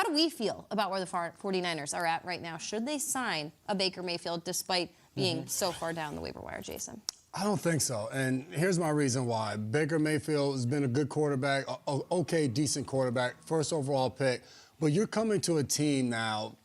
do we feel about where the 49ers are at right now? Should they sign a Baker Mayfield despite being so far down the waiver wire, Jason? I don't think so, and here's my reason why. Baker Mayfield has been a good quarterback, okay, decent quarterback, first overall pick, but you're coming to a team now,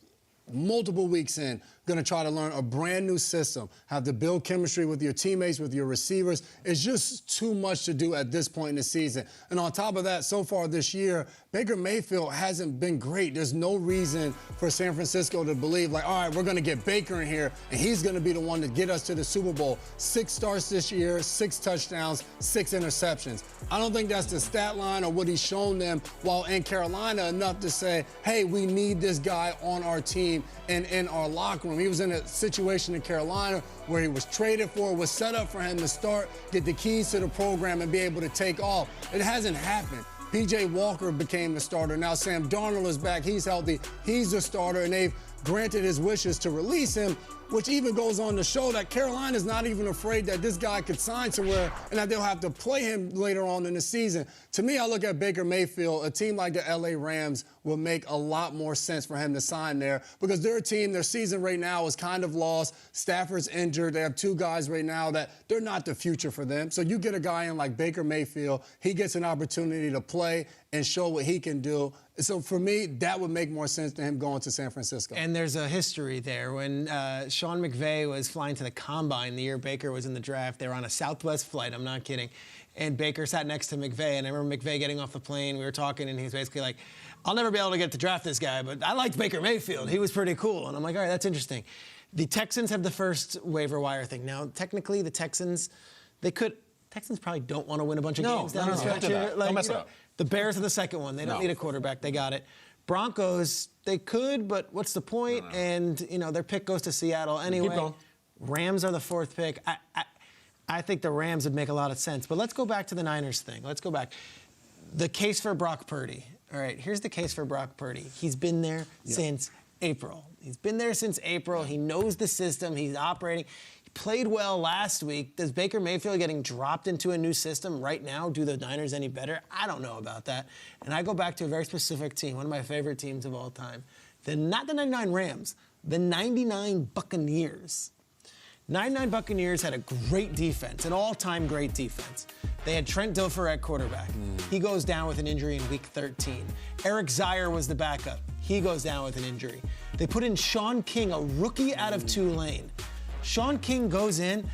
multiple weeks in, going to try to learn a brand new system, have to build chemistry with your teammates, with your receivers. It's just too much to do at this point in the season. And on top of that, so far this year, Baker Mayfield hasn't been great. There's no reason for San Francisco to believe, like, all right, we're going to get Baker in here, and he's going to be the one to get us to the Super Bowl. 6 starts this year, 6 touchdowns, 6 interceptions. I don't think that's the stat line or what he's shown them while in Carolina enough to say, hey, we need this guy on our team and in our locker room. He was in a situation in Carolina where he was traded for, was set up for him to start, get the keys to the program and be able to take off. It hasn't happened. P.J. Walker became the starter. Now Sam Darnold is back. He's healthy. He's the starter, and they've granted his wishes to release him, which even goes on to show that Carolina's not even afraid that this guy could sign somewhere and that they'll have to play him later on in the season. To me, I look at Baker Mayfield, a team like the L.A. Rams will make a lot more sense for him to sign there because their team, their season right now is kind of lost. Stafford's injured. They have 2 guys right now that they're not the future for them. So you get a guy in like Baker Mayfield, he gets an opportunity to play and show what he can do. So for me, that would make more sense than him going to San Francisco. And there's a history there. When Sean McVay was flying to the Combine the year Baker was in the draft, they were on a Southwest flight, I'm not kidding, and Baker sat next to McVay, and I remember McVay getting off the plane, we were talking, and he was basically like, I'll never be able to get to draft this guy, but I liked Baker Mayfield. He was pretty cool. And I'm like, all right, that's interesting. The Texans have the first waiver wire thing. Now, technically, the Texans probably don't want to win a bunch of games down the stretch here. Don't mess it up. The Bears are the second one. They don't need a quarterback. They got it. Broncos, they could, but what's the point? And, their pick goes to Seattle anyway. Keep going. Rams are the 4th pick. I think the Rams would make a lot of sense. But let's go back to the Niners thing. Let's go back. The case for Brock Purdy. All right, here's the case for Brock Purdy. He's been there since April. He's been there since April. He knows the system. He's operating. He played well last week. Does Baker Mayfield getting dropped into a new system right now do the Niners any better? I don't know about that. And I go back to a very specific team, one of my favorite teams of all time. Not the 99 Rams, the 99 Buccaneers. 99 Buccaneers had a great defense, an all-time great defense. They had Trent Dilfer at quarterback. He goes down with an injury in week 13. Eric Zier was the backup. He goes down with an injury. They put in Sean King, a rookie out of Tulane. Sean King goes in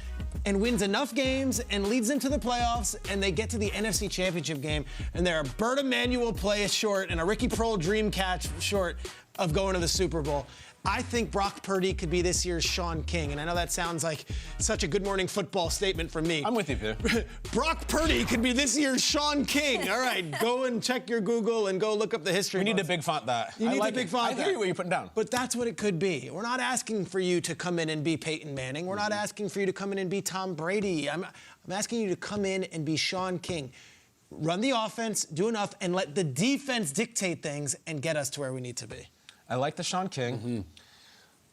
and wins enough games and leads them to the playoffs, and they get to the NFC Championship game, and they're a Bert Emanuel play short and a Ricky Prohl dream catch short of going to the Super Bowl. I think Brock Purdy could be this year's Sean King, and I know that sounds like such a Good Morning Football statement from me. I'm with you, Peter. Brock Purdy could be this year's Sean King. All right, go and check your Google and go look up the history. We need to big font that. You need to big font that. I hear what you're putting down. But that's what it could be. We're not asking for you to come in and be Peyton Manning. We're not asking for you to come in and be Tom Brady. I'm asking you to come in and be Sean King. Run the offense, do enough, and let the defense dictate things and get us to where we need to be. I like the Sean King.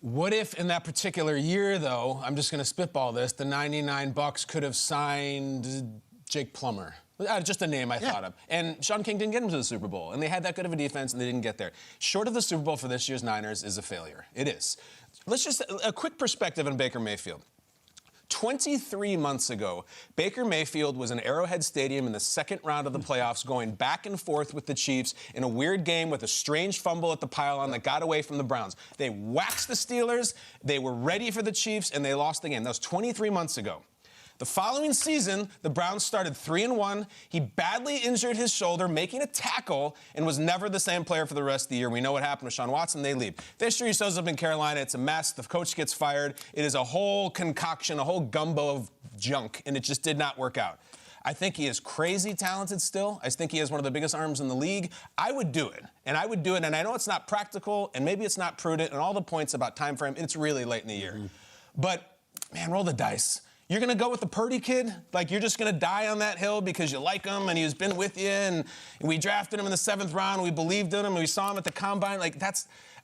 What if in that particular year, though, I'm just going to spitball this, the 99 Bucks could have signed Jake Plummer? Just a name I thought of. And Sean King didn't get him to the Super Bowl. And they had that good of a defense, and they didn't get there. Short of the Super Bowl for this year's Niners is a failure. It is. Let's just, a quick perspective on Baker Mayfield. 23 months ago, Baker Mayfield was in Arrowhead Stadium in the second round of the playoffs, going back and forth with the Chiefs in a weird game with a strange fumble at the pylon that got away from the Browns. They waxed the Steelers, they were ready for the Chiefs, and they lost the game. That was 23 months ago. The following season, the Browns started 3-1. He badly injured his shoulder, making a tackle, and was never the same player for the rest of the year. We know what happened with Sean Watson. They leave. The history shows up in Carolina. It's a mess. The coach gets fired. It is a whole concoction, a whole gumbo of junk, and it just did not work out. I think he is crazy talented still. I think he has one of the biggest arms in the league. I would do it, and I would do it, and I know it's not practical, and maybe it's not prudent, and all the points about time frame, it's really late in the year. But, man, roll the dice. You're going to go with the Purdy kid? Like, you're just going to die on that hill because you like him and he's been with you and we drafted him in the 7th round, we believed in him, and we saw him at the Combine. Like,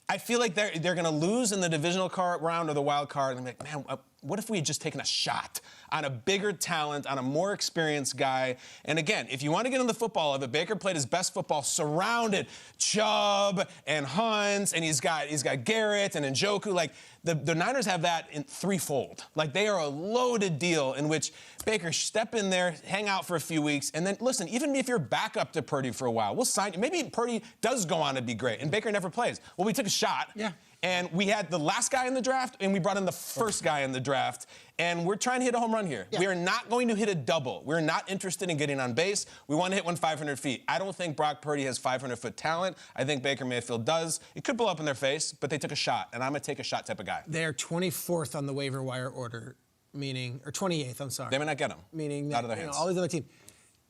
I feel like they're going to lose in the divisional round or the wild card. And I'm like, man, what if we had just taken a shot on a bigger talent, on a more experienced guy? And again, if you want to get in the football of it, Baker played his best football surrounded Chubb and Hunt, and he's got Garrett and Njoku. Like, the Niners have that in threefold. Like, they are a loaded deal in which Baker step in there, hang out for a few weeks, and then listen, even if you're back up to Purdy for a while, we'll sign you. Maybe Purdy does go on to be great, and Baker never plays. Well, we took a shot. Yeah. And we had the last guy in the draft, and we brought in the first guy in the draft. And we're trying to hit a home run here. Yeah. We are not going to hit a double. We're not interested in getting on base. We want to hit one 500 feet. I don't think Brock Purdy has 500-foot talent. I think Baker Mayfield does. It could blow up in their face, but they took a shot, and I'm a take a shot type of guy. They're 24th on the waiver wire order, meaning, or 28th, I'm sorry. They may not get him. Meaning out of their that, hands. all these other teams.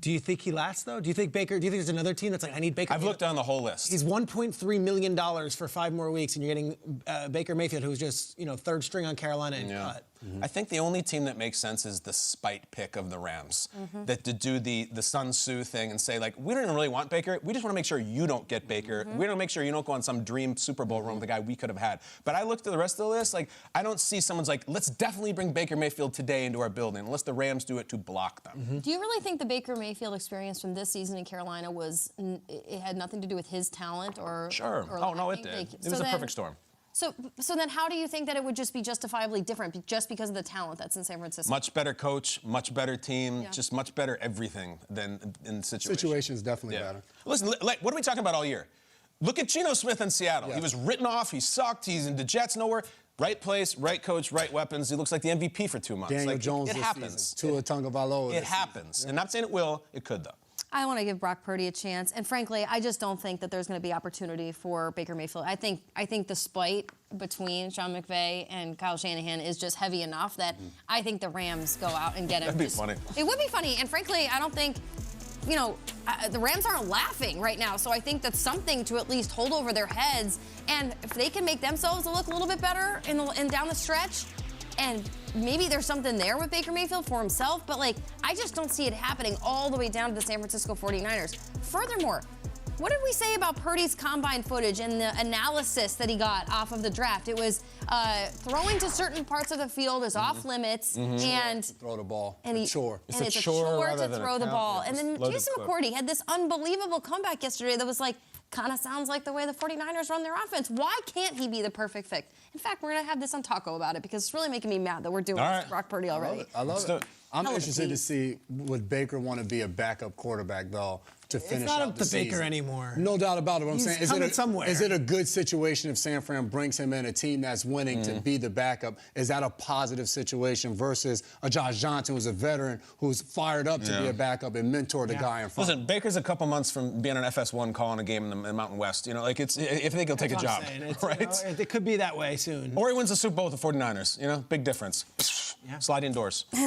Do you think he lasts, though? Do you think there's another team that's like, I need Baker? I've looked down the whole list. He's $1.3 million for 5 more weeks, and you're getting Baker Mayfield, who's just, third string on Carolina and cut. I think the only team that makes sense is the spite pick of the Rams. That to do the Sun Tzu thing and say, like, we don't even really want Baker. We just want to make sure you don't get Baker. We don't make sure you don't go on some dream Super Bowl run with the guy we could have had. But I looked at the rest of the list, like, I don't see someone's like, let's definitely bring Baker Mayfield today into our building, unless the Rams do it to block them. Do you really think the Baker Mayfield experience from this season in Carolina it had nothing to do with his talent or? Sure. Or No, it did. like, It was a perfect storm. So then how do you think that it would just be justifiably different just because of the talent that's in San Francisco? Much better coach, much better team, just much better everything than in situations. Situation's definitely better. Listen, what are we talking about all year? Look at Geno Smith in Seattle. Yeah. He was written off. He sucked. He's in the Jets nowhere. Right place, right coach, right weapons. He looks like the MVP for 2 months. Daniel like, Jones it this happens. season. Tua Tagovailoa. It happens. And not saying it will. It could, though. I want to give Brock Purdy a chance, and frankly, I just don't think that there's going to be opportunity for Baker Mayfield. I think the spite between Sean McVay and Kyle Shanahan is just heavy enough that I think the Rams go out and get him. That'd be funny. It would be funny, and frankly, I don't think. The Rams aren't laughing right now, so I think that's something to at least hold over their heads. And if they can make themselves look a little bit better in down the stretch, and maybe there's something there with Baker Mayfield for himself, but I just don't see it happening all the way down to the San Francisco 49ers. Furthermore, what did we say about Purdy's combine footage and the analysis that he got off of the draft? It was throwing to certain parts of the field is off limits, and Throw the ball. and a chore. And It's a chore rather to than a throw the count. ball. Yeah, And then loaded Jason clip. McCourty had this unbelievable comeback yesterday that was kind of sounds like the way the 49ers run their offense. Why can't he be the perfect fit? In fact, we're going to have this on Taco about it because it's really making me mad that we're doing All this right. to Brock Purdy already. I love Let's do it. it. I'm Hell of a interested to team. see, would Baker want to be a backup quarterback, though, to finish not out up the to Baker season? anymore. No doubt about it. What I'm He's saying coming somewhere. Is it a good situation if San Fran brings him in, a team that's winning, to be the backup? Is that a positive situation versus a Josh Johnson, who's a veteran, who's fired up to be a backup and mentor the guy in front? Listen, Baker's a couple months from being on FS1 calling a game in the Mountain West. It's if they think he'll take a That's what job, I'm saying. It's, right? it could be that way soon. Or he wins the Super Bowl with the 49ers. Big difference. Sliding doors.